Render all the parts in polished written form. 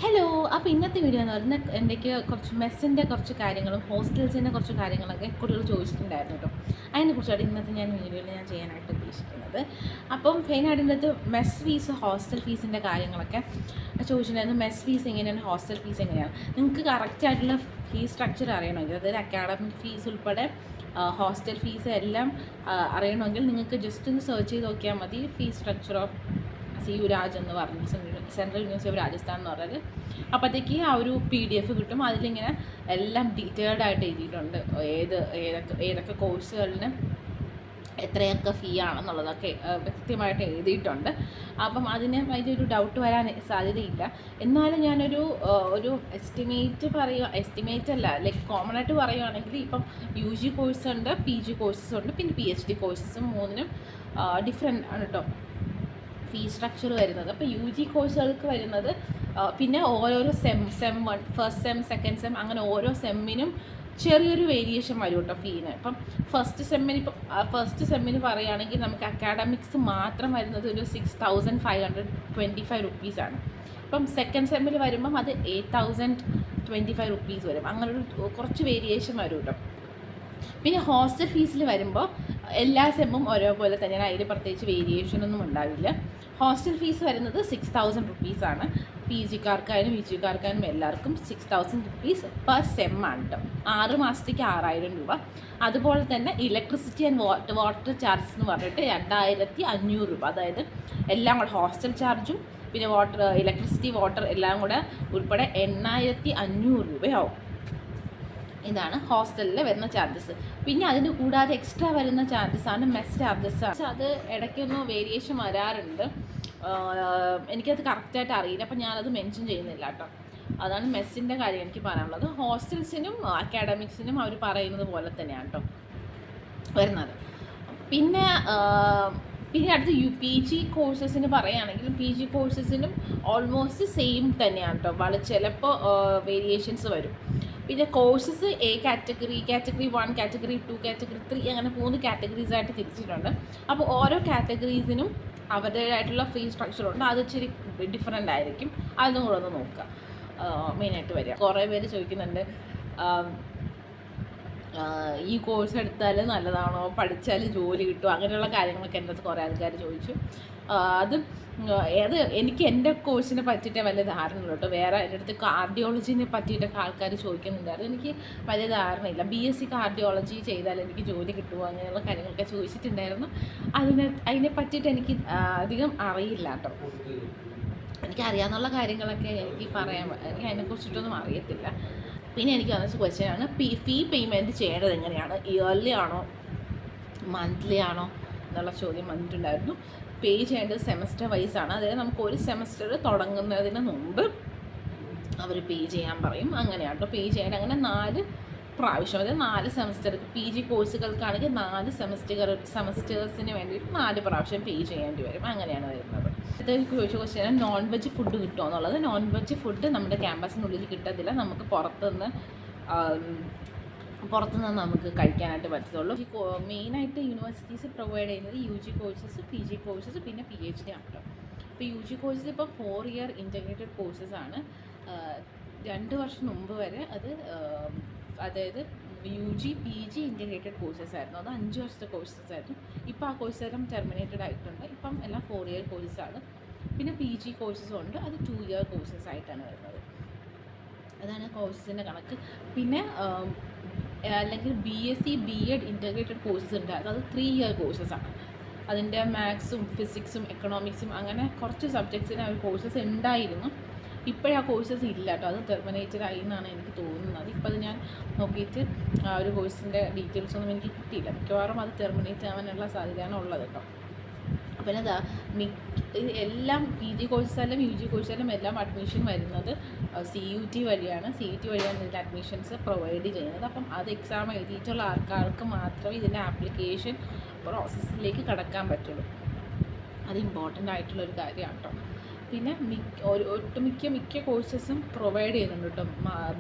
Hello. അപ്പോൾ ഇന്നത്തെ video എന്ന് പറഞ്ഞാൽ എനിക്ക് കുറച്ച് മെസ്സിൻ്റെ കുറച്ച് കാര്യങ്ങളും ഹോസ്റ്റൽസിൻ്റെ കുറച്ച് കാര്യങ്ങളൊക്കെ കുട്ടികൾ ചോദിച്ചിട്ടുണ്ടായിരുന്നു കേട്ടോ. അതിനെക്കുറിച്ചാണ് ഇന്നത്തെ വീഡിയോയിൽ ഞാൻ ചെയ്യാനായിട്ട് ഉദ്ദേശിക്കുന്നത്. അപ്പം മെയിനായിട്ട് ഇന്നത്തെ മെസ് ഫീസ് ഹോസ്റ്റൽ ഫീസിൻ്റെ കാര്യങ്ങളൊക്കെ ചോദിച്ചിട്ടുണ്ടായിരുന്നു. മെസ് ഫീസ് എങ്ങനെയാണ്, ഹോസ്റ്റൽ ഫീസ് എങ്ങനെയാണ്, നിങ്ങൾക്ക് കറക്റ്റായിട്ടുള്ള ഫീസ് സ്ട്രക്ചർ അറിയണമെങ്കിൽ, അതായത് അക്കാഡമിക് ഫീസ് ഉൾപ്പെടെ ഹോസ്റ്റൽ ഫീസ് എല്ലാം അറിയണമെങ്കിൽ നിങ്ങൾക്ക് ജസ്റ്റ് ഒന്ന് സെർച്ച് ചെയ്ത് നോക്കിയാൽ മതി. Fees structure of CU Raj എന്ന് പറഞ്ഞു, സെൻട്രൽ യൂണിവേഴ്സിറ്റി ഓഫ് രാജസ്ഥാൻ എന്ന് പറഞ്ഞത്. അപ്പോഴത്തേക്ക് ആ ഒരു PDF കിട്ടും. അതിലിങ്ങനെ എല്ലാം ഡീറ്റെയിൽഡ് ആയിട്ട് എഴുതിയിട്ടുണ്ട്. ഏതൊക്കെ കോഴ്സുകളിന് എത്രയൊക്കെ ഫീ ആണെന്നുള്ളതൊക്കെ കൃത്യമായിട്ട് എഴുതിയിട്ടുണ്ട്. അപ്പം അതിൻ്റെ ഒരു ഡൗട്ട് വരാൻ സാധ്യതയില്ല. എന്നാലും ഞാനൊരു എസ്റ്റിമേറ്റ് അല്ല, ലൈക്ക് കോമൺ ആയിട്ട് പറയുകയാണെങ്കിൽ ഇപ്പം UG കോഴ്സ് ഉണ്ട്, PG കോഴ്സസ് ഉണ്ട്, പിന്നെ PhD കോഴ്സസും മൂന്നിനും ഡിഫറെൻ്റ് ആണ് കേട്ടോ ഫീ സ്ട്രക്ചർ വരുന്നത്. അപ്പോൾ UG കോഴ്സുകൾക്ക് വരുന്നത് പിന്നെ ഓരോരോ sem 1, first sem, second sem, അങ്ങനെ ഓരോ സെമ്മിനും ചെറിയൊരു വേരിയേഷൻ വരും കേട്ടോ ഫീന്. ഇപ്പം ഫസ്റ്റ് സെമ്മിന് പറയുകയാണെങ്കിൽ നമുക്ക് അക്കാഡമിക്സ് മാത്രം വരുന്നത് ഒരു 6,525 റുപ്പീസാണ്. ഇപ്പം സെക്കൻഡ് സെമ്മിൽ വരുമ്പം അത് 8,025 റുപ്പീസ് വരും. അങ്ങനെ കുറച്ച് വേരിയേഷൻ വരും കേട്ടോ. പിന്നെ ഹോസ്റ്റൽ ഫീസിൽ വരുമ്പോൾ എല്ലാ സെമ്മും ഒരേപോലെ തന്നെയാണ്, അതിൽ പ്രത്യേകിച്ച് വേരിയേഷനൊന്നും ഉണ്ടാവില്ല. ഹോസ്റ്റൽ ഫീസ് വരുന്നത് 6,000 റുപ്പീസാണ്. PGക്കാർക്കായാലും UGക്കാർക്കായാലും എല്ലാവർക്കും 6,000 റുപ്പീസ് പെർ സെമ്മാണ് കേട്ടോ. 6 മാസത്തേക്ക് 6,000 രൂപ. അതുപോലെ തന്നെ ഇലക്ട്രിസിറ്റി ആൻഡ് വാട്ടർ ചാർജസ് എന്ന് പറഞ്ഞിട്ട് 2,500 രൂപ. അതായത് എല്ലാം കൂടെ ഹോസ്റ്റൽ ചാർജും പിന്നെ ഇലക്ട്രിസിറ്റി വാട്ടർ എല്ലാം കൂടെ ഉൾപ്പെടെ 8,500 രൂപയാവും. ഇതാണ് ഹോസ്റ്റലിൽ വരുന്ന ചാർജസ്. പിന്നെ അതിന് കൂടാതെ എക്സ്ട്രാ വരുന്ന ചാർജസാണ് മെസ് ചാർജസ്. അത് ഇടയ്ക്കൊന്ന് വേരിയേഷൻ വരാറുണ്ട്. എനിക്കത് കറക്റ്റായിട്ട് അറിയില്ല, അപ്പം ഞാനത് മെൻഷൻ ചെയ്യുന്നില്ല കേട്ടോ. അതാണ് മെസ്സിൻ്റെ കാര്യം എനിക്ക് പറയാനുള്ളത്. ഹോസ്റ്റൽസിനും അക്കാഡമിക്സിനും അവർ പറയുന്നത് പോലെ തന്നെയാണ് കേട്ടോ വരുന്നത്. പിന്നെ അടുത്ത് PG കോഴ്സസിന് പറയുകയാണെങ്കിൽ PG കോഴ്സസിനും ഓൾമോസ്റ്റ് സെയിം തന്നെയാണ് കേട്ടോ. ചിലപ്പോൾ വേരിയേഷൻസ് വരും. പിന്നെ കോഴ്സസ് കാറ്റഗറി 1, കാറ്റഗറി 2, കാറ്റഗറി 3 അങ്ങനെ 3 കാറ്റഗറീസായിട്ട് തിരിച്ചിട്ടുണ്ട്. അപ്പോൾ ഓരോ കാറ്റഗറീസിനും അവരുടേതായിട്ടുള്ള ഫീ സ്ട്രക്ചറുണ്ട്. അത് ഇച്ചിരി ഡിഫറെൻ്റ് ആയിരിക്കും. അതും കൂടെ ഒന്ന് നോക്കുക. മെയിനായിട്ട് വരിക, കുറേ പേര് ചോദിക്കുന്നുണ്ട് ഈ കോഴ്സ് എടുത്താൽ നല്ലതാണോ, പഠിച്ചാൽ ജോലി കിട്ടുമോ, അങ്ങനെയുള്ള കാര്യങ്ങളൊക്കെ എൻ്റെ അടുത്ത് കുറേ ആൾക്കാർ ചോദിച്ചു. എനിക്ക് എൻ്റെ കോഴ്സിനെ പറ്റിയിട്ടേ വലിയ ധാരണ ഉള്ളൂ കേട്ടോ. വേറെ എൻ്റെ അടുത്ത് കാർഡിയോളജിനെ പറ്റിയിട്ടൊക്കെ ആൾക്കാർ ചോദിക്കുന്നുണ്ടായിരുന്നു. എനിക്ക് വലിയ ധാരണയില്ല. BSc കാർഡിയോളജി ചെയ്താൽ എനിക്ക് ജോലി കിട്ടുമോ, അങ്ങനെയുള്ള കാര്യങ്ങളൊക്കെ ചോദിച്ചിട്ടുണ്ടായിരുന്നു. അതിനെ പറ്റിയിട്ട് എനിക്ക് അധികം അറിയില്ല കേട്ടോ. എനിക്കറിയാവുന്ന കാര്യങ്ങളൊക്കെ എനിക്ക് പറയാൻ, എനിക്ക് അതിനെക്കുറിച്ചിട്ടൊന്നും അറിയത്തില്ല. പിന്നെ എനിക്ക് വന്ന ക്വസ്റ്റ്യനാണ് ഫീ പേയ്മെൻറ്റ് ചെയ്യേണ്ടത് എങ്ങനെയാണ്, ഇയർലി ആണോ മന്ത്ലി ആണോ എന്നുള്ള ചോദ്യം വന്നിട്ടുണ്ടായിരുന്നു. പേ ചെയ്യേണ്ടത് സെമസ്റ്റർ വൈസാണ്. അതായത് നമുക്ക് ഒരു സെമസ്റ്റർ തുടങ്ങുന്നതിന് മുമ്പ് അവർ പേ ചെയ്യാൻ പറയും. അങ്ങനെയാണ് കേട്ടോ പേ ചെയ്യേണ്ടത്. അങ്ങനെ 4 പ്രാവശ്യം, അതായത് 4 സെമസ്റ്റർ. PG കോഴ്സുകൾക്കാണെങ്കിൽ 4 സെമസ്റ്റേഴ്സിന് വേണ്ടിയിട്ട് 4 പ്രാവശ്യം പേ ചെയ്യേണ്ടി വരും. അങ്ങനെയാണ് വരുന്നത്. അടുത്ത ചോദിച്ച ക്വസ്റ്റ്യൻ നോൺ വെജ് ഫുഡ് കിട്ടുമോ എന്നുള്ളത്. നോൺ വെജ് ഫുഡ് നമ്മുടെ ക്യാമ്പസിനുള്ളിൽ കിട്ടത്തില്ല. നമുക്ക് പുറത്തുനിന്ന് നമുക്ക് കഴിക്കാനായിട്ട് പറ്റത്തുള്ളൂ. മെയിനായിട്ട് യൂണിവേഴ്സിറ്റീസ് പ്രൊവൈഡ് ചെയ്യുന്നത് UG കോഴ്സസ്, PG കോഴ്സസ്, പിന്നെ PhD ആണ് കേട്ടോ. ഇപ്പോൾ UG കോഴ്സസ് ഇപ്പോൾ 4 ഇയർ ഇൻറ്റഗ്രേറ്റഡ് കോഴ്സസ് ആണ്. 2 വർഷം മുമ്പ് വരെ അതായത് UG PG ഇൻറ്റഗ്രേറ്റഡ് കോഴ്സസ് ആയിരുന്നു. അത് 5 വർഷത്തെ കോഴ്സസ് ആയിരുന്നു. ഇപ്പോൾ ആ കോഴ്സ് എല്ലാം ടെർമിനേറ്റഡ് ആയിട്ടുണ്ട്. ഇപ്പം എല്ലാം 4 ഇയർ കോഴ്സസാണ്. പിന്നെ PG കോഴ്സസും ഉണ്ട്. അത് 2 ഇയർ കോഴ്സസ് ആയിട്ടാണ് വരുന്നത്. അതാണ് കോഴ്സസിൻ്റെ കണക്ക്. പിന്നെ അല്ലെങ്കിൽ BSc BEd ഇൻറ്റഗ്രേറ്റഡ് കോഴ്സസ് ഉണ്ട്. അത് 3 ഇയർ കോഴ്സസാണ്. അതിൻ്റെ മാത്സും ഫിസിക്സും എക്കണോമിക്സും അങ്ങനെ കുറച്ച് സബ്ജക്ട്സിന് ആ കോഴ്സസ് ഉണ്ടായിരുന്നു. ഇപ്പോഴാ കോഴ്സസ് ഇല്ല കേട്ടോ. അത് ടെർമിനേറ്റഡ് ആയി എന്നാണ് എനിക്ക് തോന്നുന്നത്. ഇപ്പോൾ അത് ഞാൻ നോക്കിയിട്ട് ആ ഒരു കോഴ്സിൻ്റെ ഡീറ്റെയിൽസൊന്നും എനിക്ക് കിട്ടിയില്ല. മിക്കവാറും അത് ടെർമിനേറ്റ് ആവാനുള്ള സാധ്യതയാണ് ഉള്ളത് കേട്ടോ. പിന്നെ എല്ലാം PG കോഴ്സായാലും UG കോഴ്സായാലും എല്ലാം അഡ്മിഷൻ വരുന്നത് CUT വഴിയാണ്. CUT വഴിയാണ് ഇതിൻ്റെ അഡ്മിഷൻസ് പ്രൊവൈഡ് ചെയ്യുന്നത്. അപ്പം അത് എക്സാം എഴുതിയിട്ടുള്ള ആൾക്കാർക്ക് മാത്രമേ ഇതിൻ്റെ ആപ്ലിക്കേഷൻ പ്രോസസ്സിലേക്ക് കടക്കാൻ പറ്റുള്ളൂ. അത് ഇമ്പോർട്ടൻ്റ് ആയിട്ടുള്ളൊരു കാര്യമാണ് കേട്ടോ. പിന്നെ മിക്ക കോഴ്സസും പ്രൊവൈഡ് ചെയ്യുന്നുണ്ട് കേട്ടോ.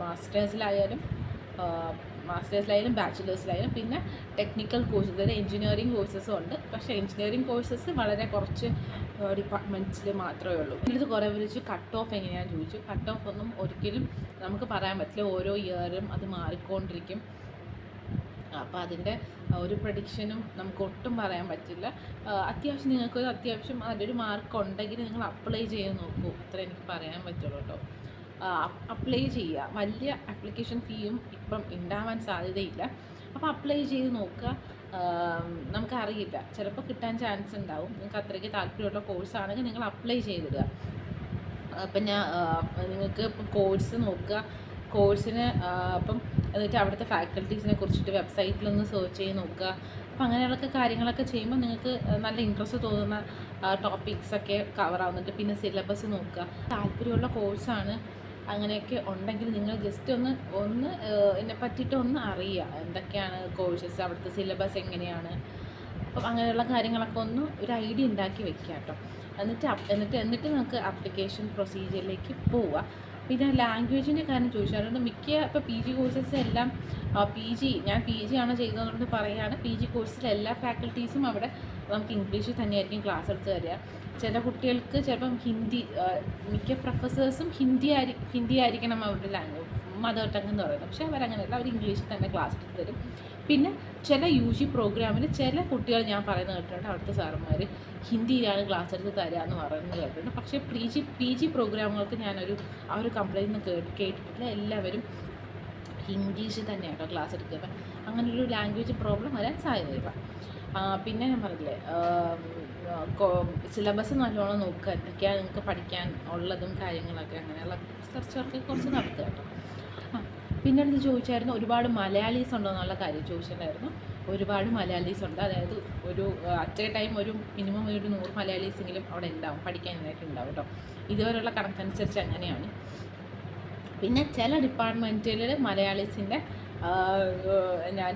മാസ്റ്റേഴ്സിലായാലും മാസ്റ്റേഴ്സിലായാലും ബാച്ചിലേഴ്സിലായാലും. പിന്നെ ടെക്നിക്കൽ കോഴ്സ്, അതായത് എഞ്ചിനീയറിംഗ് കോഴ്സസും ഉണ്ട്. പക്ഷേ എഞ്ചിനീയറിംഗ് കോഴ്സസ് വളരെ കുറച്ച് ഡിപ്പാർട്ട്മെൻറ്റ്സിൽ മാത്രമേ ഉള്ളൂ. ഇതിൽ കുറേ വിളിച്ച് കട്ട് ഓഫ് എങ്ങനെയാണെന്ന് ചോദിച്ചു. കട്ട് ഓഫ് ഒന്നും ഒരിക്കലും നമുക്ക് പറയാൻ പറ്റില്ല. ഓരോ ഇയറും അത് മാറിക്കൊണ്ടിരിക്കും. അപ്പോൾ അതിൻ്റെ ഒരു പ്രഡിക്ഷനും നമുക്ക് ഒട്ടും പറയാൻ പറ്റില്ല. അത്യാവശ്യം നിങ്ങൾക്കൊരു അത്യാവശ്യം അതിലൊരു മാർക്ക് ഉണ്ടെങ്കിൽ നിങ്ങൾ അപ്ലൈ ചെയ്ത് നോക്കൂ, അത്ര എനിക്ക് പറയാൻ പറ്റുള്ളൂ കേട്ടോ. അപ്ലൈ ചെയ്യുക. വലിയ ആപ്ലിക്കേഷൻ ഫീയും ഇപ്പം ഉണ്ടാവാൻ സാധ്യതയില്ല. അപ്പോൾ അപ്ലൈ ചെയ്ത് നോക്കുക. നമുക്കറിയില്ല, ചിലപ്പോൾ കിട്ടാൻ ചാൻസ് ഉണ്ടാവും. നിങ്ങൾക്ക് അത്രയ്ക്ക് താല്പര്യമുള്ള കോഴ്സാണെങ്കിൽ നിങ്ങൾ അപ്ലൈ ചെയ്തിടുക. പിന്നെ നിങ്ങൾക്ക് ഇപ്പം കോഴ്സ് നോക്കുക. കോഴ്സിന് അപ്പം എന്നിട്ട് അവിടുത്തെ ഫാക്കൽറ്റീസിനെ കുറിച്ചിട്ട് വെബ്സൈറ്റിലൊന്ന് സെർച്ച് ചെയ്ത് നോക്കുക. അപ്പം അങ്ങനെയുള്ള കാര്യങ്ങളൊക്കെ ചെയ്യുമ്പോൾ നിങ്ങൾക്ക് നല്ല ഇൻട്രസ്റ്റ് തോന്നുന്ന ടോപ്പിക്സൊക്കെ കവർ ആവുന്നുണ്ട്. പിന്നെ സിലബസ് നോക്കുക. താല്പര്യമുള്ള കോഴ്സാണ് അങ്ങനെയൊക്കെ ഉണ്ടെങ്കിൽ നിങ്ങൾ ജസ്റ്റ് ഒന്ന് ഇതിനെ പറ്റിയിട്ട് ഒന്ന് അറിയുക. എന്തൊക്കെയാണ് കോഴ്സസ്, അവിടുത്തെ സിലബസ് എങ്ങനെയാണ്. അപ്പം അങ്ങനെയുള്ള കാര്യങ്ങളൊക്കെ ഒന്ന് ഒരു ഐഡിയ ഉണ്ടാക്കി വെക്കുക കേട്ടോ. എന്നിട്ട് നമുക്ക് ആപ്ലിക്കേഷൻ പ്രൊസീജിയറിലേക്ക് പോവുക. പിന്നെ ലാംഗ്വേജിൻ്റെ കാര്യം ചോദിച്ചാൽ, അതുകൊണ്ട് മിക്ക ഇപ്പോൾ പി ജി കോഴ്സസ് എല്ലാം ഞാൻ പി ജി ആണ് ചെയ്തതുകൊണ്ട് പറയുകയാണ്, പി ജി കോഴ്സിലെ എല്ലാ ഫാക്കൽറ്റീസും അവിടെ നമുക്ക് ഇംഗ്ലീഷിൽ തന്നെയായിരിക്കും ക്ലാസ് എടുത്ത് തരിക. ചില കുട്ടികൾക്ക് ചിലപ്പം മിക്ക പ്രൊഫസേഴ്സും ഹിന്ദി ആയിരിക്കണം അവരുടെ ലാംഗ്വേജ്, മദർ ടങ് എന്ന് പറയുന്നത്. പക്ഷേ അവരങ്ങനെയല്ല, അവർ ഇംഗ്ലീഷിൽ തന്നെ ക്ലാസ് എടുത്ത് തരും. പിന്നെ ചില യു ജി പ്രോഗ്രാമിൽ ചില കുട്ടികൾ ഞാൻ പറയുന്നത് കേട്ടിട്ടുണ്ട്, അവിടുത്തെ സാറന്മാർ ഹിന്ദിയിലാണ് ക്ലാസ് എടുത്ത് തരിക എന്ന് പറയുന്നത് കേട്ടിട്ടുണ്ട്. പക്ഷേ പി ജി പ്രോഗ്രാമുകൾക്ക് ആ ഒരു കംപ്ലൈൻറ്റ് കേട്ടിട്ടില്ല. എല്ലാവരും ഇംഗ്ലീഷിൽ തന്നെയാട്ടോ ക്ലാസ് എടുക്കുക. അങ്ങനൊരു ലാംഗ്വേജ് പ്രോബ്ലം വരാൻ സാധ്യതയില്ല. പിന്നെ ഞാൻ പറഞ്ഞില്ലേ, സിലബസ് നല്ലോണം നോക്കുക. എന്തൊക്കെയാണ് നിങ്ങൾക്ക് പഠിക്കാൻ ഉള്ളതും കാര്യങ്ങളൊക്കെ, അങ്ങനെയുള്ള റിസർച്ച് വർക്ക് കുറച്ച് നടത്തുക കേട്ടോ. പിന്നെ അടുത്ത് ചോദിച്ചായിരുന്നു, ഒരുപാട് മലയാളീസ് ഉണ്ടോ എന്നുള്ള കാര്യം ചോദിച്ചിട്ടുണ്ടായിരുന്നു. ഒരുപാട് മലയാളീസ് ഉണ്ട്. അതായത് ഒരു അറ്റ് എ ടൈം ഒരു മിനിമം ഒരു 100 മലയാളീസെങ്കിലും അവിടെ ഉണ്ടാവും, പഠിക്കാനായിട്ട് ഉണ്ടാവും കേട്ടോ. ഇതുവരെയുള്ള കണക്കനുസരിച്ച് അങ്ങനെയാണ്. പിന്നെ ചില ഡിപ്പാർട്ട്മെൻറ്റിൽ മലയാളീസിൻ്റെ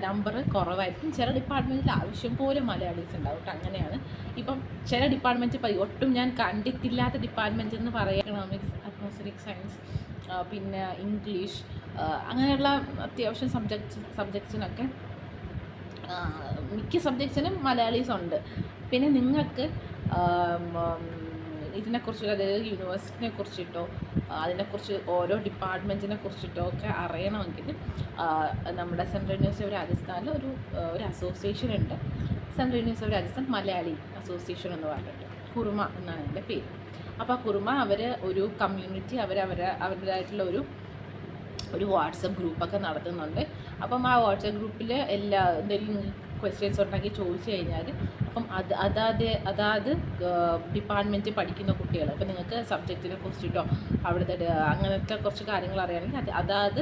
നമ്പർ കുറവായിരിക്കും. ചില ഡിപ്പാർട്ട്മെൻറ്റിൽ ആവശ്യം പോലെ മലയാളീസ് ഉണ്ടാവും കേട്ടോ. അങ്ങനെയാണ്. ഇപ്പം ചില ഡിപ്പാർട്ട്മെൻറ്റ് ഒട്ടും ഞാൻ കണ്ടിട്ടില്ലാത്ത ഡിപ്പാർട്ട്മെൻറ്റ് എന്ന് പറയുക എക്കണോമിക്സ്, അറ്റ്മോസ്ഫിയറിക് സയൻസ്, പിന്നെ ഇംഗ്ലീഷ്, അങ്ങനെയുള്ള അത്യാവശ്യം സബ്ജക്ട്സിനൊക്കെ മിക്ക സബ്ജക്ട്സിനും മലയാളീസ് ഉണ്ട്. പിന്നെ നിങ്ങൾക്ക് ഇതിനെക്കുറിച്ച്, അതായത് യൂണിവേഴ്സിറ്റിനെ കുറിച്ചിട്ടോ അതിനെക്കുറിച്ച് ഓരോ ഡിപ്പാർട്ട്മെൻറ്റിനെ കുറിച്ചിട്ടോ ഒക്കെ അറിയണമെങ്കിൽ നമ്മുടെ സെൻട്രൽ യൂണിവേഴ്സിറ്റി ഓഫ് രാജസ്ഥാനിൽ ഒരു അസോസിയേഷൻ ഉണ്ട്. Central university of Rajasthan Malayali association എന്ന് പറഞ്ഞിട്ട്, കുറുമ എന്നാണ് എൻ്റെ പേര്. അപ്പോൾ കുറുമ അവർ ഒരു കമ്മ്യൂണിറ്റി, അവരുടേതായിട്ടുള്ള ഒരു വാട്സപ്പ് ഗ്രൂപ്പൊക്കെ നടത്തുന്നുണ്ട്. അപ്പം ആ വാട്സപ്പ് ഗ്രൂപ്പിൽ എന്തെങ്കിലും ക്വസ്റ്റ്യൻസ് ഉണ്ടെങ്കിൽ ചോദിച്ചു കഴിഞ്ഞാൽ, അപ്പം അതാത് ഡിപ്പാർട്ട്മെൻറ്റ് പഠിക്കുന്ന കുട്ടികൾ, അപ്പം നിങ്ങൾക്ക് സബ്ജക്റ്റിനെ കുറിച്ചിട്ടോ അവിടുത്തെ അങ്ങനത്തെ കുറച്ച് കാര്യങ്ങൾ അറിയുകയാണെങ്കിൽ അതാത്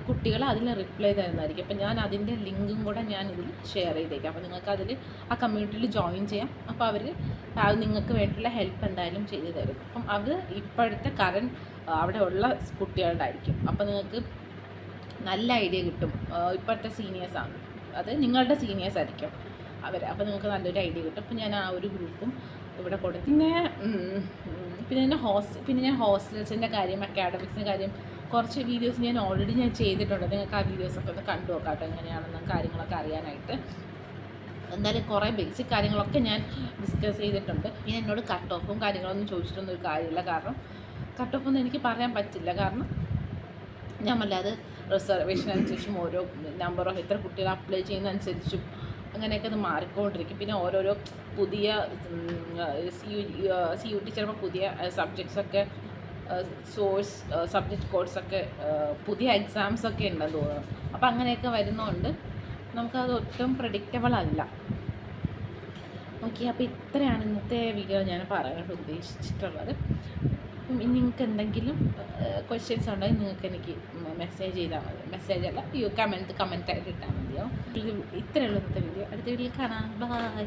കുട്ടികൾ അതിന് റിപ്ലൈ തരുന്നതായിരിക്കും. അപ്പം ഞാൻ അതിൻ്റെ ലിങ്കും കൂടെ ഞാൻ ഇതിൽ ഷെയർ ചെയ്തേക്കാം. അപ്പോൾ നിങ്ങൾക്ക് അതിൽ ആ കമ്മ്യൂണിറ്റിയിൽ ജോയിൻ ചെയ്യാം. അപ്പോൾ അവർ നിങ്ങൾക്ക് വേണ്ടിയുള്ള ഹെൽപ്പ് എന്തായാലും ചെയ്തു തരും. അപ്പം അത് ഇപ്പോഴത്തെ അവിടെ ഉള്ള കുട്ടികളുടെ ആയിരിക്കും. അപ്പോൾ നിങ്ങൾക്ക് നല്ല ഐഡിയ കിട്ടും. ഇപ്പോഴത്തെ സീനിയേഴ്സാണ്, അത് നിങ്ങളുടെ സീനിയേഴ്സ് ആയിരിക്കും അവർ. അപ്പോൾ നിങ്ങൾക്ക് നല്ലൊരു ഐഡിയ കിട്ടും. അപ്പോൾ ഞാൻ ആ ഒരു ഗ്രൂപ്പും ഇവിടെ കൊടുത്തു. പിന്നെ ഞാൻ ഹോസ്റ്റൽസിൻ്റെ കാര്യം, അക്കാഡമിക്സിൻ്റെ കാര്യം കുറച്ച് വീഡിയോസ് ഞാൻ ഓൾറെഡി ചെയ്തിട്ടുണ്ട്. നിങ്ങൾക്ക് ആ വീഡിയോസൊക്കെ ഒന്ന് കണ്ടു നോക്കാട്ടോ, എങ്ങനെയാണെന്ന് കാര്യങ്ങളൊക്കെ അറിയാനായിട്ട്. എന്തായാലും കുറേ ബേസിക് കാര്യങ്ങളൊക്കെ ഞാൻ ഡിസ്കസ് ചെയ്തിട്ടുണ്ട്. പിന്നെ എന്നോട് കട്ട് ഓഫും കാര്യങ്ങളൊന്നും ചോദിച്ചിട്ടൊന്നും ഒരു കാര്യമില്ല. കാരണം കട്ട് ഓഫൊന്നും എനിക്ക് പറയാൻ പറ്റില്ല. കാരണം ഞാൻ വല്ലാതെ റിസർവേഷൻ അനുസരിച്ചും ഓരോ നമ്പറോ എത്ര കുട്ടികൾ അപ്ലൈ ചെയ്യുന്നതനുസരിച്ചും അങ്ങനെയൊക്കെ അത് മാറിക്കൊണ്ടിരിക്കും. പിന്നെ ഓരോരോ പുതിയ CUT ചിലപ്പോൾ പുതിയ സബ്ജക്ട്സൊക്കെ സബ്ജക്റ്റ് കോഴ്സൊക്കെ പുതിയ എക്സാംസൊക്കെ ഉണ്ടെന്ന് തോന്നുന്നു. അപ്പോൾ അങ്ങനെയൊക്കെ വരുന്നതുകൊണ്ട് നമുക്കത് ഒട്ടും പ്രഡിക്റ്റബിൾ അല്ല. ഓക്കെ, അപ്പോൾ ഇത്രയാണ് ഇന്നത്തെ വീഡിയോ ഞാൻ പറയാനായിട്ട് ഉദ്ദേശിച്ചിട്ടുള്ളത്. നിങ്ങൾക്ക് എന്തെങ്കിലും ക്വസ്റ്റ്യൻസ് ഉണ്ടെങ്കിൽ നിങ്ങൾക്ക് എനിക്ക് മെസ്സേജ് ചെയ്താൽ മതി. മെസ്സേജ് അല്ല, കമൻറ്റായിട്ട് ഇട്ടാൽ മതിയോ. ഇത്രയുള്ള ഇന്നത്തെ വീഡിയോ. അടുത്ത വീഡിയോയിൽ കാണാം. ബൈ.